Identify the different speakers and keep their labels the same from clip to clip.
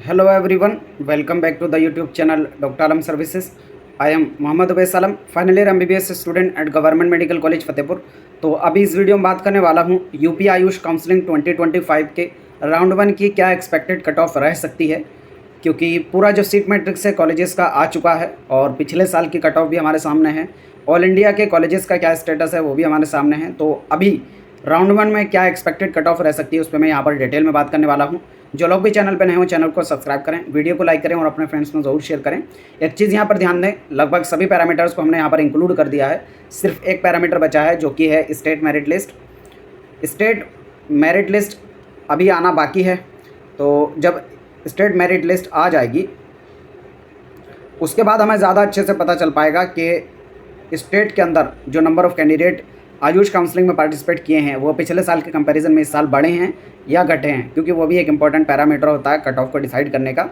Speaker 1: Hello everyone, welcome back to the YouTube channel Dr. Alam Services. I am Mohammad Uwais Alam, final year MBBS student at government medical college Fatehpur. तो अभी इस video में बात करने वाला हूँ यूपी आयुष काउंसलिंग 2025 के राउंड 1 की क्या एक्सपेक्टेड कट ऑफ रह सकती है, क्योंकि पूरा जो सीट मैट्रिक्स है कॉलेजेस का आ चुका है और पिछले साल की कट ऑफ भी हमारे सामने है। ऑल इंडिया के कॉलेजेस का क्या स्टेटस है वो भी हमारे सामने है। तो अभी राउंड 1 में क्या एक्सपेक्टेड कट ऑफ रह सकती है उस पर मैं यहाँ पर डिटेल में बात करने वाला हूँ। जो लोग भी चैनल पर नए हो चैनल को सब्सक्राइब करें, वीडियो को लाइक करें और अपने फ्रेंड्स में ज़रूर शेयर करें। एक चीज़ यहाँ पर ध्यान दें, लगभग सभी पैरामीटर्स को हमने यहाँ पर इंक्लूड कर दिया है। सिर्फ एक पैरामीटर बचा है जो कि है state merit list. State merit list अभी आना बाकी है, तो जब स्टेट मेरिट लिस्ट आ जाएगी उसके बाद हमें ज़्यादा अच्छे से पता चल पाएगा कि स्टेट के अंदर जो number of candidate Ayush counselling में पार्टिसिपेट किए हैं वो पिछले साल के कंपैरिजन में इस साल बढ़े हैं या घटे हैं, क्योंकि वो भी एक इंपॉर्टेंट पैरामीटर होता है कट ऑफ को डिसाइड करने का।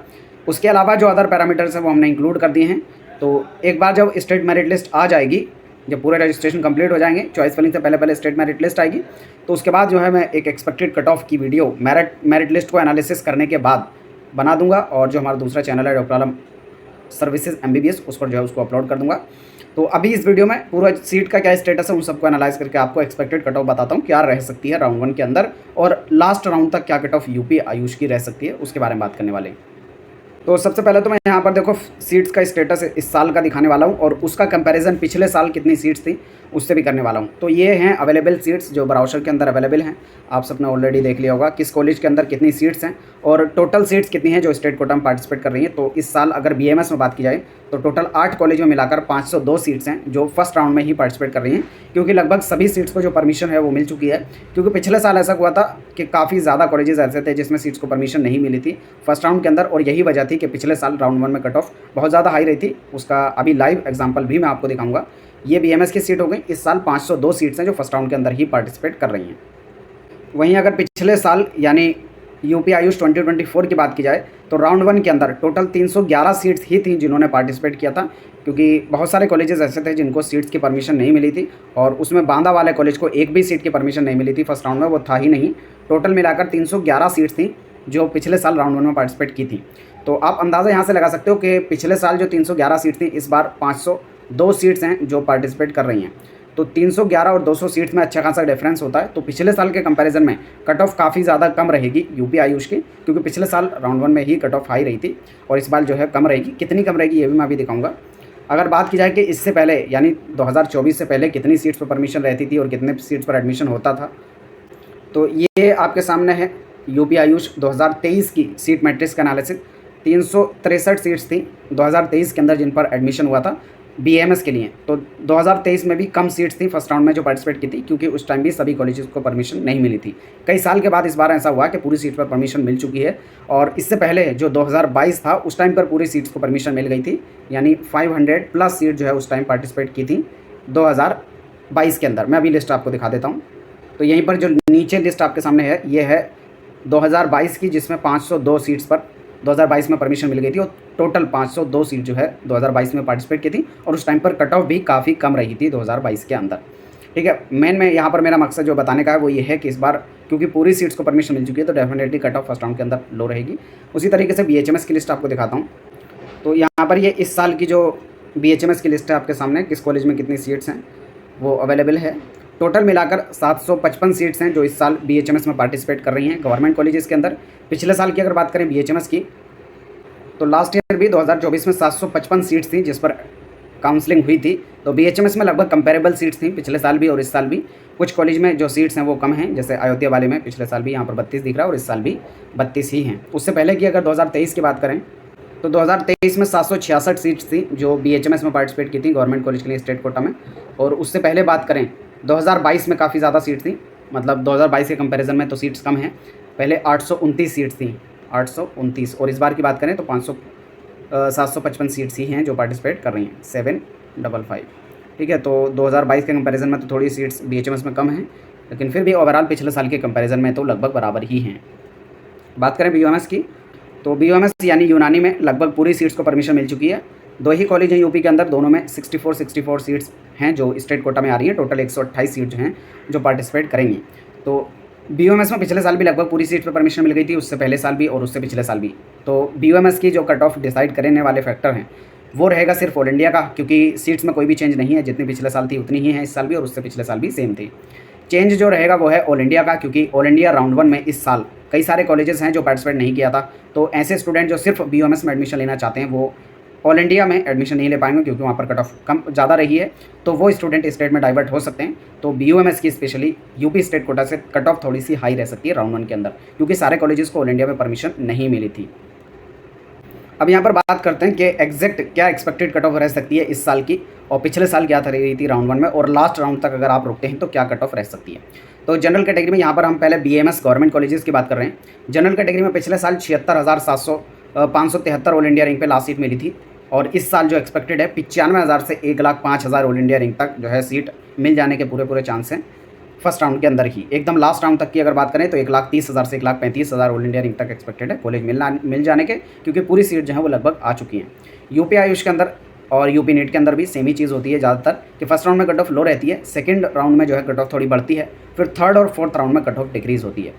Speaker 1: उसके अलावा जो अदर पैरामीटर्स हैं वो हमने इंक्लूड कर दिए हैं। तो एक बार जब स्टेट मेरिट लिस्ट आ जाएगी, जब पूरे रजिस्ट्रेशन कंप्लीट हो जाएंगे, चॉइस फिलिंग से पहले पहले स्टेट मेरिट लिस्ट आएगी, तो उसके बाद जो है मैं एक एक्सपेक्टेड कट ऑफ की वीडियो मेरिट लिस्ट को एनालिसिस करने के बाद बना दूंगा और जो हमारा दूसरा चैनल है डॉक्टर आलम सर्विसेज MBBS उस पर जो है उसको अपलोड कर दूंगा। तो अभी इस वीडियो में पूरा सीट का क्या स्टेटस है उन सबको एनालाइज करके आपको एक्सपेक्टेड कट ऑफ बताता हूँ क्या रह सकती है राउंड 1 के अंदर, और लास्ट राउंड तक क्या कट ऑफ यूपी आयुष की रह सकती है उसके बारे में बात करने वाले हैं। तो सबसे पहले तो मैं यहाँ पर देखो सीट्स का स्टेटस इस साल का दिखाने वाला हूँ और उसका कंपैरिजन पिछले साल कितनी सीट्स थी उससे भी करने वाला हूँ। तो ये हैं अवेलेबल सीट्स जो ब्राउज़र के अंदर अवेलेबल हैं। आप सबने ऑलरेडी देख लिया होगा किस कॉलेज के अंदर कितनी सीट्स हैं और टोटल सीट्स कितनी हैं जो स्टेट कोटा में पार्टिसिपेट कर रही हैं। तो इस साल अगर BMS में बात की जाए तो टोटल 8 कॉलेज में मिलाकर 502 सीट्स हैं जो फर्स्ट राउंड में ही पार्टिसिपेट कर रही हैं, क्योंकि लगभग सभी सीट्स को जो परमिशन है वो मिल चुकी है। क्योंकि पिछले साल ऐसा हुआ था कि काफ़ी ज़्यादा कॉलेजेस ऐसे थे जिसमें सीट्स को परमिशन नहीं मिली थी फर्स्ट राउंड के अंदर, और यही वजह थी कि पिछले साल राउंड 1 में कट ऑफ बहुत ज़्यादा हाई रही थी। उसका अभी लाइव एग्जाम्पल भी मैं आपको दिखाऊंगा। ये BMS की सीट हो गई। इस साल 502 सीट्स हैं जो फर्स्ट राउंड के अंदर ही पार्टिसिपेट कर रही हैं। वहीं अगर पिछले साल यानी यूपी आयुष 2024 की बात की जाए तो राउंड 1 के अंदर टोटल 311 सीट्स ही थी जिन्होंने पार्टिसिपेट किया था, क्योंकि बहुत सारे कॉलेजेस ऐसे थे जिनको सीट्स की परमिशन नहीं मिली थी और उसमें बांदा वाले कॉलेज को एक भी सीट की परमिशन नहीं मिली थी फर्स्ट राउंड में, वो था ही नहीं। टोटल मिलाकर 311 सीट्स थी जो पिछले साल राउंड 1 में पार्टिसिपेट की थी। तो आप अंदाज़ा यहाँ से लगा सकते हो कि पिछले साल जो 311 सीट थी इस बार 502 सीट्स हैं जो पार्टिसिपेट कर रही हैं। तो 311 और 200 सीट्स में अच्छा खासा डिफरेंस होता है। तो पिछले साल के कंपैरिजन में कट ऑफ काफ़ी ज़्यादा कम रहेगी यूपी आयुष की, क्योंकि पिछले साल राउंड 1 में ही कट ऑफ हाई रही थी और इस बार जो है कम रहेगी। कितनी कम रहेगी ये भी मैं अभी दिखाऊंगा। अगर बात की जाए कि इससे पहले यानी 2024 से पहले कितनी सीट्स पर परमिशन रहती थी और कितने सीट्स पर एडमिशन होता था, तो ये आपके सामने है यूपी आयुष 2023 की सीट मैट्रिक्स का एनालिसिस। 363 सीट्स थी 2023 के अंदर जिन पर एडमिशन हुआ था BMS के लिए। तो 2023 में भी कम सीट्स थी फर्स्ट राउंड में जो पार्टिसिपेट की थी, क्योंकि उस टाइम भी सभी कॉलेजेस को परमिशन नहीं मिली थी। कई साल के बाद इस बार ऐसा हुआ कि पूरी सीट पर परमिशन मिल चुकी है, और इससे पहले जो 2022 था उस टाइम पर पूरी सीट्स को परमिशन मिल गई थी, यानी 500+ सीट जो है उस टाइम पार्टिसिपेट की थी 2022 के अंदर। मैं अभी लिस्ट आपको दिखा देता हूँ। तो यहीं पर जो नीचे लिस्ट आपके सामने है ये है 2022 की, जिसमें 502 सीट्स पर 2022 में परमिशन मिल गई थी और टोटल 502 सीट जो है 2022 में पार्टिसिपेट की थी, और उस टाइम पर कट ऑफ भी काफ़ी कम रही थी 2022 के अंदर। ठीक है, में यहाँ पर मेरा मकसद जो बताने का है वो ये है कि इस बार क्योंकि पूरी सीट्स को परमिशन मिल चुकी है तो definitely cut off first round के अंदर लो रहेगी। उसी तरीके से BHMS की लिस्ट आपको दिखाता हूँ। तो यहाँ पर ये इस साल की जो BHMS की लिस्ट है आपके सामने, किस कॉलेज में कितनी सीट्स हैं वो अवेलेबल है। टोटल मिलाकर 755 सीट्स हैं जो इस साल BHMS में पार्टिसिपेट कर रही हैं गवर्नमेंट कॉलेजेस के अंदर। पिछले साल की अगर बात करें BHMS की तो लास्ट ईयर भी 2024 में 755 सीट्स थी जिस पर काउंसलिंग हुई थी। तो BHMS में लगभग कंपेरेबल सीट्स थी पिछले साल भी और इस साल भी। कुछ कॉलेज में जो सीट्स हैं वो कम हैं, जैसे अयोध्या वाले में पिछले साल भी यहाँ पर 32 दिख रहा है और इस साल भी 32 ही हैं। उससे पहले की अगर 2023 की बात करें तो 2023 में 766 सीट्स थी जो BHMS में पार्टिसिपेट की थी गवर्नमेंट कॉलेज के लिए स्टेट कोटा में। और उससे पहले बात करें 2022 में काफ़ी ज़्यादा सीट थी, मतलब 2022 के कंपैरिजन में तो सीट्स कम हैं। पहले 829 सीट्स थी, 829, और इस बार की बात करें तो 755 सीट्स ही हैं जो पार्टिसिपेट कर रही हैं, 755। ठीक है, तो 2022 के कंपैरिजन में तो थोड़ी सीट्स BHMS में कम हैं, लेकिन फिर भी ओवरऑल पिछले साल के कंपैरिजन में तो लगभग बराबर ही हैं। बात करें BMS की तो BMS यानी यूनानी में लगभग पूरी सीट्स को परमिशन मिल चुकी है। 2 ही कॉलेज हैं यूपी के अंदर, दोनों में 64 सीट्स हैं जो स्टेट कोटा में आ रही हैं। टोटल 128 सीट जो हैं जो पार्टिसिपेट करेंगी। तो बीयूएमएस में पिछले साल भी लगभग पूरी सीट पे परमिशन मिल गई थी, उससे पहले साल भी और उससे पिछले साल भी। तो बीयूएमएस की जो कट ऑफ डिसाइड करने वाले फैक्टर हैं वो रहेगा सिर्फ ऑल इंडिया का, क्योंकि सीट्स में कोई भी चेंज नहीं है, जितनी पिछले साल थी उतनी ही है इस साल भी और उससे पिछले साल भी सेम थी। चेंज जो रहेगा वो है ऑल इंडिया का, क्योंकि ऑल इंडिया राउंड 1 में इस साल कई सारे कॉलेजेस हैं जो पार्टिसिपेट नहीं किया था। तो ऐसे स्टूडेंट जो सिर्फ बीयूएमएस में एडमिशन लेना चाहते हैं वो ऑल इंडिया में एडमिशन नहीं ले पाएंगे, क्योंकि वहाँ पर कट ऑफ कम ज़्यादा रही है। तो वो स्टूडेंट स्टेट में डाइवर्ट हो सकते हैं। तो बीयूएमएस की स्पेशली यूपी स्टेट कोटा से कट ऑफ थोड़ी सी हाई रह सकती है राउंड 1 के अंदर, क्योंकि सारे कॉलेजेस को ऑल इंडिया में परमिशन नहीं मिली थी। अब यहाँ पर बात करते हैं कि एग्जैक्ट क्या एक्सपेक्टेड कट ऑफ रह सकती है इस साल की, और पिछले साल क्या रही थी राउंड 1 में, और लास्ट राउंड तक अगर आप रुकते हैं तो क्या कट ऑफ रह सकती है। तो जनरल कैटेगरी में यहाँ पर हम पहले बीएमएस गवर्नमेंट कॉलेजेस की बात कर रहे हैं। जनरल कैटेगरी में पिछले साल 76,573 ऑल इंडिया रैंक पे लास्ट सीट मिली थी, और इस साल जो एक्सपेक्टेड है 95,000 से 1,05,000 ऑल इंडिया रैंक तक जो है सीट मिल जाने के पूरे चांस हैं फर्स्ट राउंड के अंदर ही। एकदम लास्ट राउंड तक की अगर बात करें तो 1,30,000 से 1,35,000 ऑल इंडिया रैंक तक एक्सपेक्टेड है कॉलेज मिल जाने के, क्योंकि पूरी सीट जो है वो लगभग आ चुकी हैं। यूपी आयुष के अंदर और यूपी नीट के अंदर भी सेम ही चीज़ होती है ज़्यादातर, कि फर्स्ट राउंड में कट ऑफ लो रहती है, सेकंड राउंड में जो है कट ऑफ थोड़ी बढ़ती है, फिर थर्ड और फोर्थ राउंड में कट ऑफ डिक्रीज़ होती है।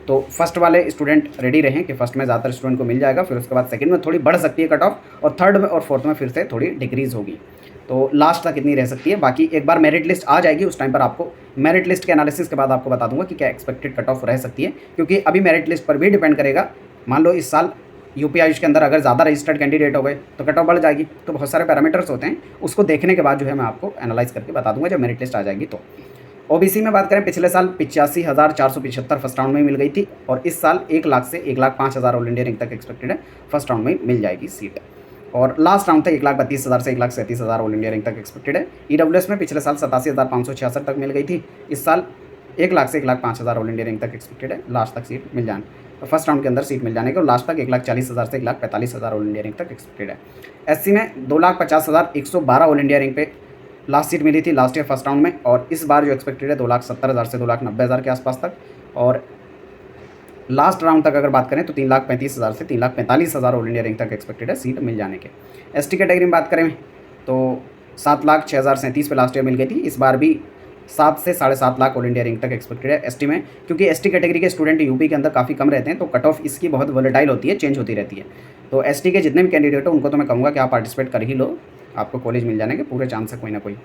Speaker 1: तो फर्स्ट वाले स्टूडेंट रेडी रहें कि फर्स्ट में ज़्यादातर स्टूडेंट को मिल जाएगा, फिर उसके बाद सेकंड में थोड़ी बढ़ सकती है कट ऑफ, और थर्ड में और फोर्थ में फिर से थोड़ी डिक्रीज़ होगी। तो लास्ट तक इतनी रह सकती है। बाकी एक बार मेरिट लिस्ट आ जाएगी, उस टाइम पर आपको मेरिट लिस्ट के एनालिसिस के बाद आपको बता दूंगा कि क्या एक्सपेक्टेड कट ऑफ रह सकती है, क्योंकि अभी मेरिट लिस्ट पर भी डिपेंड करेगा। मान लो इस साल यूपी आयुष के अंदर अगर ज़्यादा रजिस्टर्ड कैंडिडेट हो गए तो कट ऑफ बढ़ जाएगी। तो बहुत सारे पैरामीटर्स होते हैं, उसको देखने के बाद जो है मैं आपको एनालाइज करके बता दूंगा जब मेरिट लिस्ट आ जाएगी। तो ओबीसी में बात करें, पिछले साल 85,475 फर्स्ट राउंड में मिल गई थी, और इस साल 1 लाख से 1,05,000 ऑल इंडिया रैंक तक एक्सपेक्टेड है फर्स्ट राउंड में मिल जाएगी सीट, और लास्ट राउंड तक 1,32,000 से 1,37,000 ऑल इंडिया रैंक तक एक्सपेक्टेड है। ईडब्ल्यूएस में पिछले साल 87,566 तक मिल गई थी, इस साल 1 लाख से 1,05,000 ऑल इंडिया रैंक तक एक्सपेक्टेड है लास्ट तक सीट मिल जाने, तो फर्स्ट राउंड के अंदर सीट मिल जाने के, और लास्ट तक 1,40,000 से 1,45,000 ऑल इंडिया रैंक तक एक्सपेक्टेड है। एससी में 2,50,112 ऑल इंडिया रैंक पे लास्ट सीट मिली थी लास्ट ईयर फर्स्ट राउंड में, और इस बार जो एक्सपेक्टेड है 2,70,000 से 2,90,000 के आसपास तक, और लास्ट राउंड तक अगर बात करें तो 3,35,000 से 3,45,000 ऑल इंडिया रैंक तक एक्सपेक्टेड है सीट मिल जाने के। एसटी कैटेगरी में बात करें तो 7,06,037 पे लास्ट ईयर मिल गई थी, इस बार भी 7 से 7.5 लाख ऑल इंडिया रैंक तक एक्सपेक्टेड है एसटी में, क्योंकि एसटी कैटेगरी के स्टूडेंट यूपी के अंदर काफ़ी कम रहते हैं, तो कट ऑफ इसकी बहुत वोलेटाइल होती है, चेंज होती रहती है। तो एसटी के जितने भी कैंडिडेट हो उनको तो मैं कहूँगा कि आप पार्टिसिपेट कर ही लो, आपको कॉलेज मिल जाने के पूरे चांस है कोई ना कोई।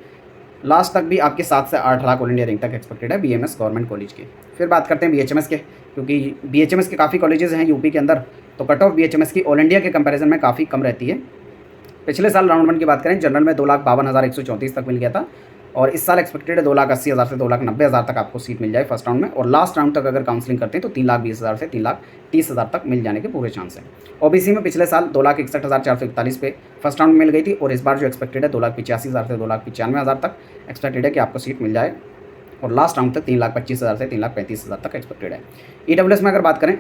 Speaker 1: लास्ट तक भी आपके 7 से 8 लाख ऑल इंडिया रैंक तक एक्सपेक्टेड है बीएमएस गवर्नमेंट कॉलेज के। फिर बात करते हैं बीएचएमएस के, क्योंकि बीएचएमएस के काफ़ी कॉलेजेस हैं यूपी के अंदर, तो कट ऑफ बीएचएमएस की ऑल इंडिया के कंपैरिजन में काफ़ी कम रहती है। पिछले साल राउंड 1 की बात करें, जनरल में 2,52,134 तक मिल गया था, और इस साल एक्सपेक्टेड है 2,80,000 से 2,90,000 तक आपको सीट मिल जाए फर्स्ट राउंड में, और लास्ट राउंड तक अगर काउंसलिंग करते हैं तो 3,20,000 से 3,30,000 तक मिल जाने के पूरे चांस हैं। ओबीसी में पिछले साल 2,61,441 पे फर्स्ट राउंड में मिल गई थी, और इस बार जो एक्सपेक्टेड है 2,85,000 से 2,95,000 तक एक्सपेक्टेड है कि आपको सीट मिल जाए, और लास्ट राउंड तक 3,25,000 से 3,35,000 तक एक्सपेक्टेड है। ईडब्ल्यूएस में अगर बात करें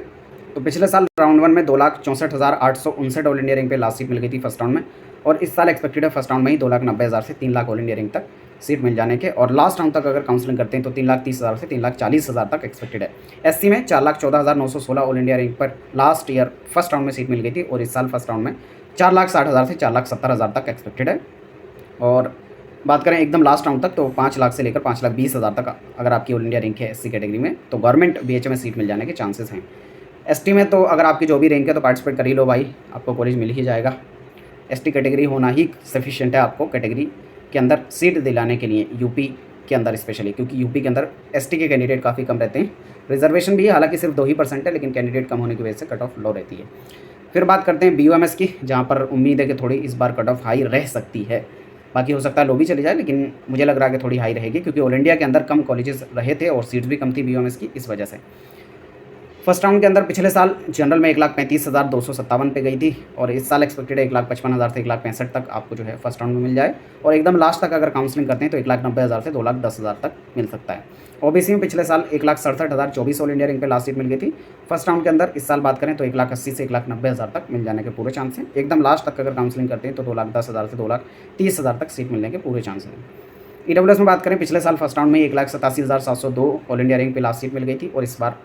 Speaker 1: तो पिछले साल राउंड 1 में 2,64,859 ऑल इंडिया रैंक पे लास्ट सीट मिल गई थी फर्स्ट राउंड में, और इस साल एक्सपेक्टेड है फर्स्ट राउंड में ही 2,90,000 से 3 लाख ऑल इंडिया रैंक तक सीट मिल जाने के, और लास्ट राउंड तक अगर काउंसलिंग करते हैं तो 3,30,000 से 3,40,000 तक एक्सपेक्टेड है। एससी में 4,14,916 ऑल इंडिया रैंक पर लास्ट ईयर फर्स्ट राउंड में सीट मिल गई थी, और इस साल फर्स्ट राउंड में 4,60,000 से 4,70,000 तक एक्सपेक्टेड है। और बात करें एकदम लास्ट राउंड तक तो 5 लाख से लेकर 5,20,000 तक अगर आपकी ऑल इंडिया रैंक है एससी कैटेगरी में, तो गवर्नमेंट बीएचए में सीट मिल जाने के चांसेस हैं। एसटी में तो अगर आपकी जो भी रैंक है तो पार्टिसिपेट कर ही लो भाई, आपको कॉलेज मिल ही जाएगा। एसटी कैटेगरी होना ही सफिशिएंट है आपको कैटेगरी के अंदर सीट दिलाने के लिए, यूपी के अंदर स्पेशली, क्योंकि यूपी के अंदर एसटी के कैंडिडेट काफ़ी कम रहते हैं। रिजर्वेशन भी है, हालांकि सिर्फ 2% है, लेकिन कैंडिडेट कम होने की वजह से कट ऑफ लो रहती है। फिर बात करते हैं बीयूएमएस की, जहाँ पर उम्मीद है कि थोड़ी इस बार कट ऑफ हाई रह सकती है। बाकी हो सकता है लो भी चली जाए, लेकिन मुझे लग रहा है कि थोड़ी हाई रहेगी, क्योंकि ऑल इंडिया के अंदर कम कॉलेजेस रहे थे और सीट्स भी कम थी बीयूएमएस की, इस वजह से। फर्स्ट राउंड के अंदर पिछले साल जनरल में 1,35,257 पे गई थी, और इस साल एक्सपेक्टेड है 1,55,000 से 1,65,000 तक आपको जो है फर्स्ट राउंड में मिल जाए, और एकदम लास्ट तक अगर काउंसलिंग करते हैं तो 1,90,000 से 2,10,000 तक मिल सकता है। ओबीसी में पिछले साल 1,67,024 ऑल इंडिया रैंक पे लास्ट सीट मिल गई थी फर्स्ट राउंड के अंदर, इस साल बात करें तो 1,80,000 से 1,90,000 तक मिल जाने के पूरे चांस हैं। एकदम लास्ट तक अगर काउंसलिंग करते हैं तो 2,10,000 से 2,30,000 तक सीट मिलने के पूरे चांस हैं। ईडब्ल्यूएस में बात करें, पिछले साल फर्स्ट राउंड में 1,87,702 ऑल इंडिया रैंक पे लास्ट सीट मिल गई थी, और इस बार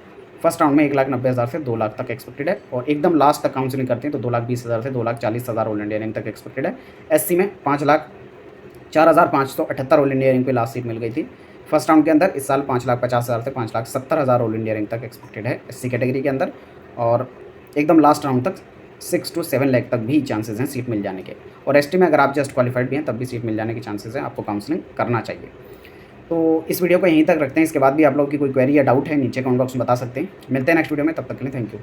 Speaker 1: फर्स्ट राउंड में 1,90,000 से 2 लाख तक एक्सपेक्टेड है, और एकदम लास्ट तक काउंसलिंग करते हैं तो 2,20,000 से 2,40,000 ऑल इंडिया रैंक तक एक्सपेक्टेड है। एससी में 5,04,578 ऑल इंडिया रैंक पे लास्ट सीट मिल गई थी फर्स्ट राउंड के अंदर इस साल 5,50,000 से 5,70,000 ऑल इंडिया रैंक तक एक्सपेक्टेड है SC कैटेगरी के अंदर, और एकदम लास्ट राउंड तक 6 to 7 लाख तक भी चांसेस हैं सीट मिल जाने के। और ST में अगर आप जस्ट क्वालिफाइड भी हैं तब भी सीट मिल जाने के चांसेस हैं, आपको काउंसलिंग करना चाहिए। तो इस वीडियो को यहीं तक रखते हैं। इसके बाद भी आप लोगों की कोई क्वेरी या डाउट है नीचे कमेंट बॉक्स में बता सकते हैं। मिलते हैं नेक्स्ट वीडियो में, तब तक के लिए थैंक यू।